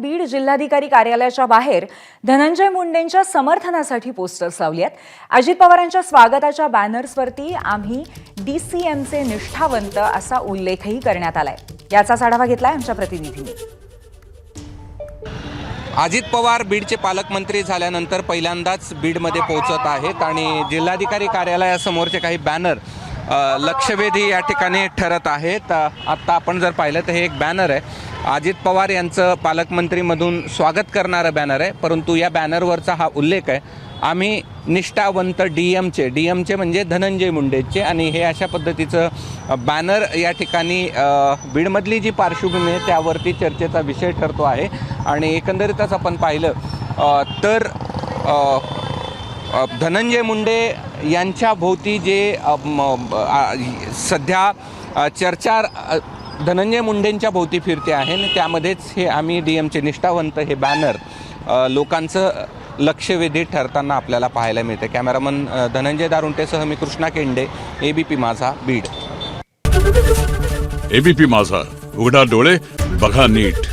बीड जिल्हाधिकारी कार्यालयाच्या बाहेर धनंजय मुंडेंच्या समर्थनासाठी पोस्टर्स लावली आहेत। अजित पवारांच्या स्वागताच्या बॅनर्सवरती आम्ही डीसीएमचे निष्ठावंत असा उल्लेखही करण्यात आलाय। याचा आढावा घेतलाय आमच्या प्रतिनिधींनी। अजित पवार बीडचे पालकमंत्री झाल्यानंतर पहिल्यांदाच बीडमध्ये पोहोचत आहेत आणि जिल्हाधिकारी कार्यालयासमोरचे काही बॅनर लक्षवेधी या ठिकाणी ठरत आहेत। आत्ता आपण जर पाहिलं तर हे एक बॅनर आहे, अजित पवार यांचं पालकमंत्रीमधून स्वागत करणारं बॅनर आहे, परंतु या बॅनरवरचा हा उल्लेख आहे आम्ही निष्ठावंत डीएमचे म्हणजे धनंजय मुंडेचे, आणि हे अशा पद्धतीचं बॅनर या ठिकाणी बीडमधली जी पार्श्वभूमी आहे त्यावरती चर्चेचा विषय ठरतो आहे। आणि एकंदरीतच आपण पाहिलं तर धनंजय मुंडे यांच्या भोवती जे सध्या चर्चा धनंजय मुंडेंच्या भोवती फिरते आहे आणि त्यामध्येच हे आम्ही डीएमचे निष्ठावंत हे बॅनर लोकांचं लक्षवेधी ठरताना आपल्याला पाहायला मिळते। कॅमेरामन धनंजय दारुंटेसह मी कृष्णा केंडे, एबीपी माझा, बीड। एबीपी माझा, उघडा डोळे बघा नीट।